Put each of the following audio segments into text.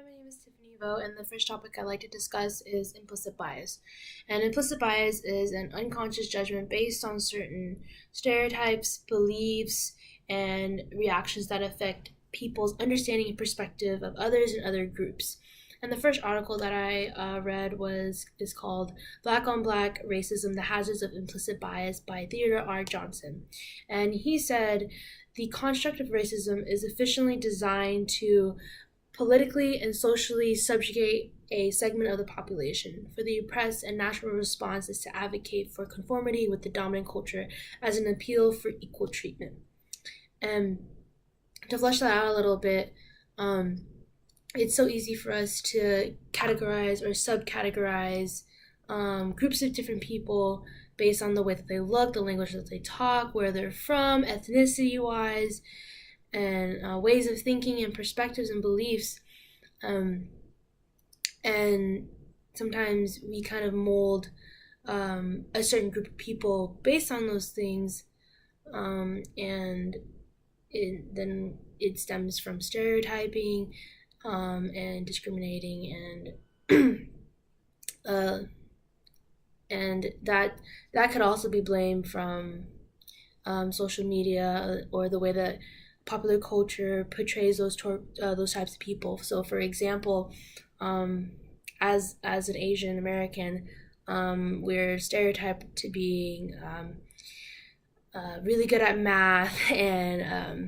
my name is Tiffany Vo, and the first topic I'd like to discuss is implicit bias. And implicit bias is an unconscious judgment based on certain stereotypes, beliefs, and reactions that affect people's understanding and perspective of others and other groups. And the first article that I read is called "Black on Black Racism: The Hazards of Implicit Bias" by Theodore R. Johnson. And he said the construct of racism is efficiently designed to politically and socially subjugate a segment of the population. For the oppressed, and natural response is to advocate for conformity with the dominant culture as an appeal for equal treatment. And to flesh that out a little bit, it's so easy for us to categorize or subcategorize groups of different people based on the way that they look, the language that they talk, where they're from, ethnicity wise, and ways of thinking and perspectives and beliefs. And sometimes we kind of mold a certain group of people based on those things, and then it stems from stereotyping and discriminating, and that could also be blamed from social media or the way that popular culture portrays those types of people. So, for example, as an Asian American, we're stereotyped to being really good at math and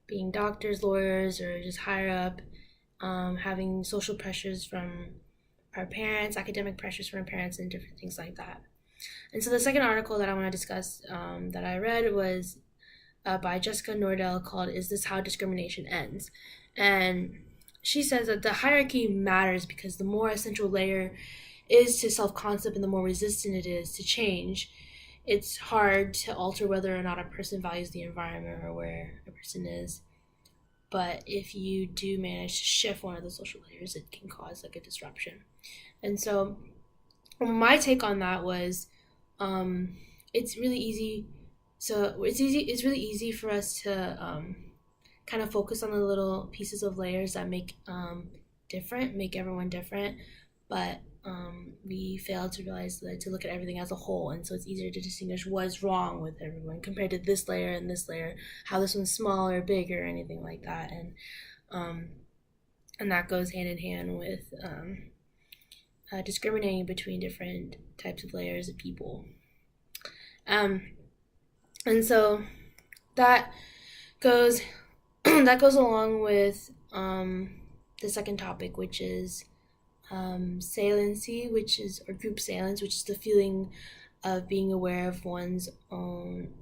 being doctors, lawyers, or just higher up, having social pressures from our parents, academic pressures from our parents, and different things like that. And so the second article that I want to discuss that I read was by Jessica Nordell, called "Is This How Discrimination Ends?" And she says that the hierarchy matters because the more a central layer is to self-concept and the more resistant it is to change, it's hard to alter whether or not a person values the environment or where a person is. But if you do manage to shift one of the social layers, it can cause like a disruption. And so my take on that was it's really easy. It's really easy for us to kind of focus on the little pieces of layers that make everyone different, but we fail to realize that to look at everything as a whole. And so it's easier to distinguish what is wrong with everyone compared to this layer and this layer, how this one's smaller, bigger, anything like that. And that goes hand in hand with discriminating between different types of layers of people. And so that goes that goes along with the second topic, which is saliency, or group salience, which is the feeling of being aware of one's own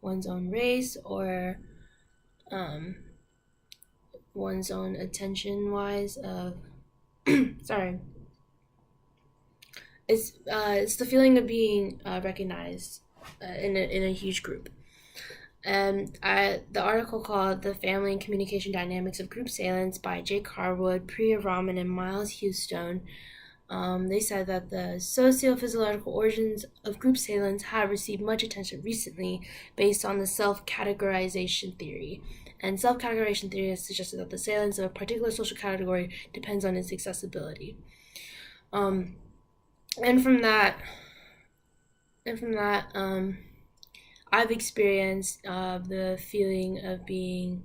race, or one's own attention wise of sorry. It's the feeling of being recognized in a huge group. And the article called "The Family and Communication Dynamics of Group Salience" by Jake Harwood, Priya Raman, and Miles Houston, they said that the socio-physiological origins of group salience have received much attention recently based on the self-categorization theory. And self-categorization theory has suggested that the salience of a particular social category depends on its accessibility. And from that, I've experienced the feeling of being,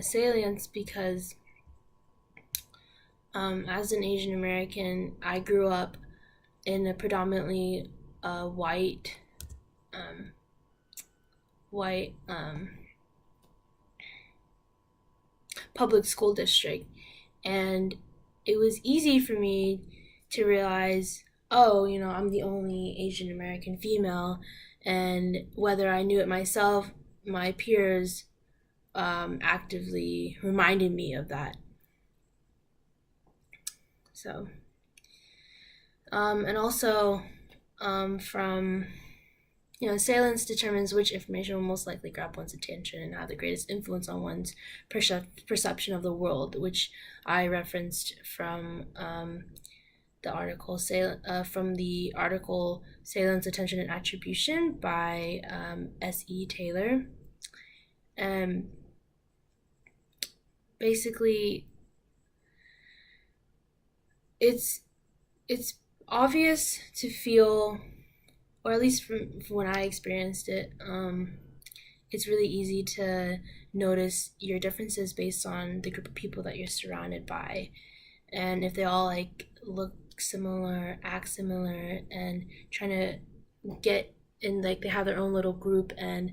salience because as an Asian American, I grew up in a predominantly white public school district, and it was easy for me to realize, oh, I'm the only Asian American female, and whether I knew it myself, my peers actively reminded me of that. So, and also from salience determines which information will most likely grab one's attention and have the greatest influence on one's perception of the world, which I referenced from the article from the article Salience, Attention, and Attribution by S.E. Taylor. And basically, it's obvious to feel, or at least from when I experienced it, it's really easy to notice your differences based on the group of people that you're surrounded by, and if they all like look similar, act similar, and trying to get in, like they have their own little group, and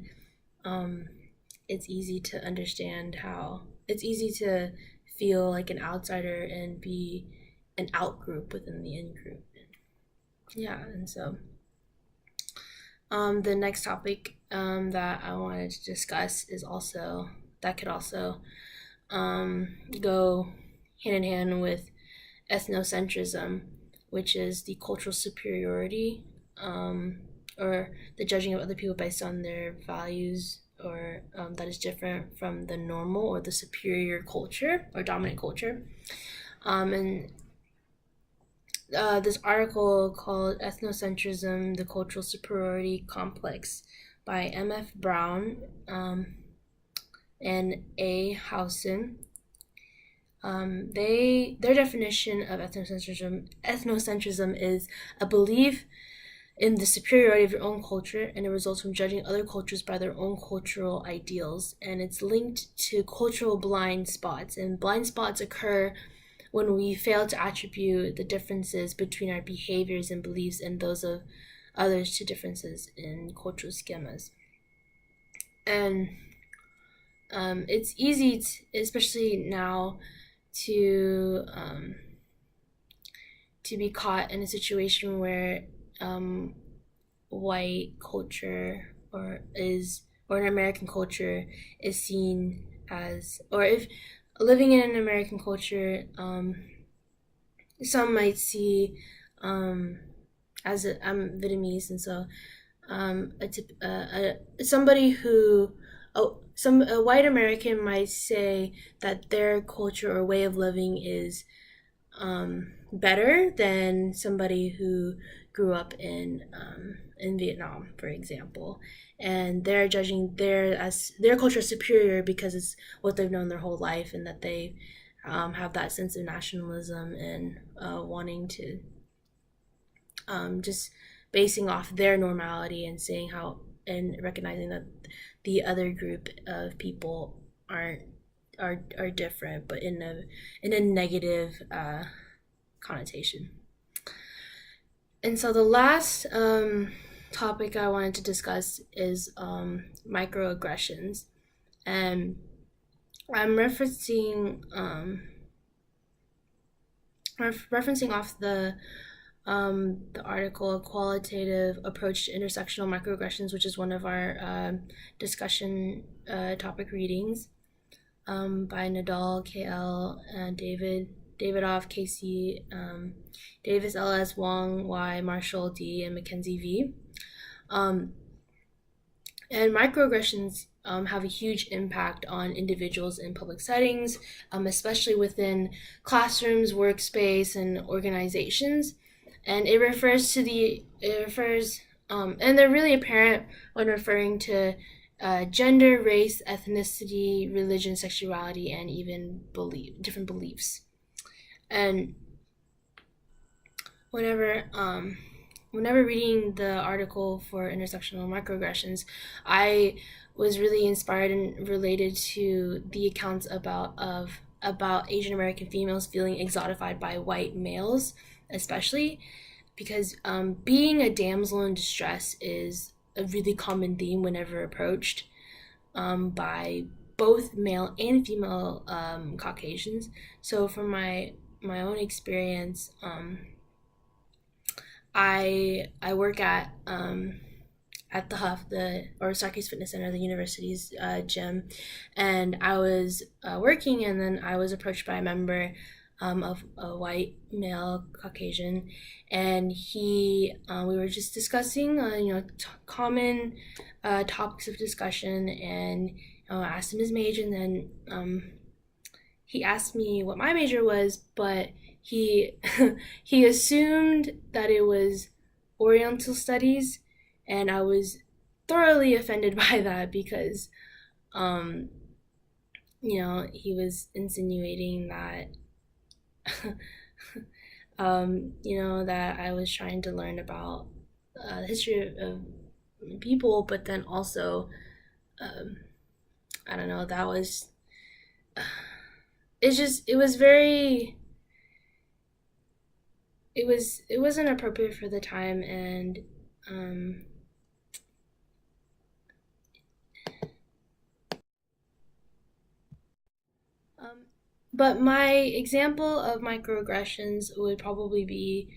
it's easy to understand how it's easy to feel like an outsider and be an out group within the in group. Yeah, and so the next topic that I wanted to discuss is also that could also go hand in hand with ethnocentrism, which is the cultural superiority, or the judging of other people based on their values, or that is different from the normal or the superior culture or dominant culture. And this article called Ethnocentrism, the Cultural Superiority Complex by M.F. Brown and A. Howson. Their definition of ethnocentrism is a belief in the superiority of your own culture, and it results from judging other cultures by their own cultural ideals, and it's linked to cultural blind spots, and blind spots occur when we fail to attribute the differences between our behaviors and beliefs and those of others to differences in cultural schemas. And it's easy, especially now, to be caught in a situation where white culture or an American culture is seen as, or if living in an American culture, some might see I'm Vietnamese, and so somebody who a white American might say that their culture or way of living is better than somebody who grew up in Vietnam, for example, and they're judging their culture superior because it's what they've known their whole life, and that they have that sense of nationalism and wanting to just basing off their normality and saying how, and recognizing that the other group of people are different, but in a negative connotation. And so the last topic I wanted to discuss is microaggressions, and I'm referencing off the article A Qualitative Approach to Intersectional Microaggressions, which is one of our discussion topic readings by Nadal, KL, Davidoff, KC, Davis, LS, Wong, Y, Marshall, D, and Mackenzie, V. And microaggressions have a huge impact on individuals in public settings, especially within classrooms, workspace, and organizations. And and they're really apparent when referring to gender, race, ethnicity, religion, sexuality, and even different beliefs. And whenever reading the article for intersectional microaggressions, I was really inspired and related to the accounts about Asian American females feeling exotified by white males, especially because being a damsel in distress is a really common theme whenever approached by both male and female Caucasians. So from my own experience, I work at the Huff, or Sarkis Fitness Center, the university's gym, and I was working, and then I was approached by a member of a white male Caucasian, and we were just discussing common topics of discussion, and I asked him his major, and then he asked me what my major was, but he he assumed that it was Oriental studies, and I was thoroughly offended by that because um, he was insinuating that that I was trying to learn about the history of people, but then also, um, I don't know, that was, it was very, it wasn't appropriate for the time, and, um, um, but my example of microaggressions would probably be,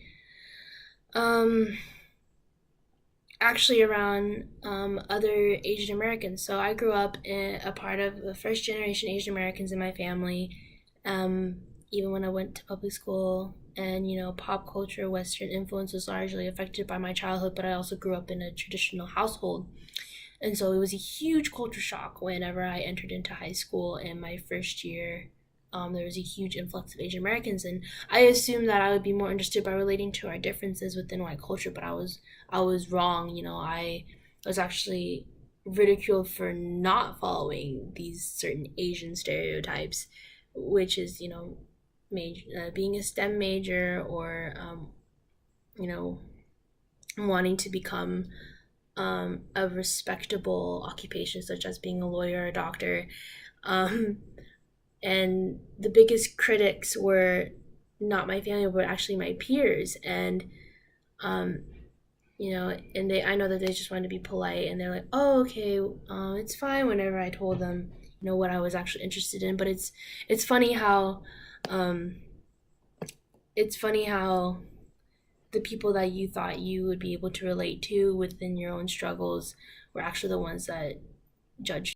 um, actually around other Asian Americans. So I grew up in a part of the first generation Asian Americans in my family. Um, Even when I went to public school, and pop culture, Western influence was largely affected by my childhood, but I also grew up in a traditional household. And so it was a huge culture shock whenever I entered into high school in my first year. There was a huge influx of Asian Americans, and I assumed that I would be more interested by relating to our differences within white culture, but I was wrong. I was actually ridiculed for not following these certain Asian stereotypes, which is being a STEM major, or you know wanting to become a respectable occupation, such as being a lawyer or a doctor. Um, and the biggest critics were not my family, but actually my peers. And um, and I know that they just wanted to be polite, and they're like, "Oh, okay, it's fine." Whenever I told them, what I was actually interested in, but it's funny how, um, it's funny how the people that you thought you would be able to relate to within your own struggles were actually the ones that judged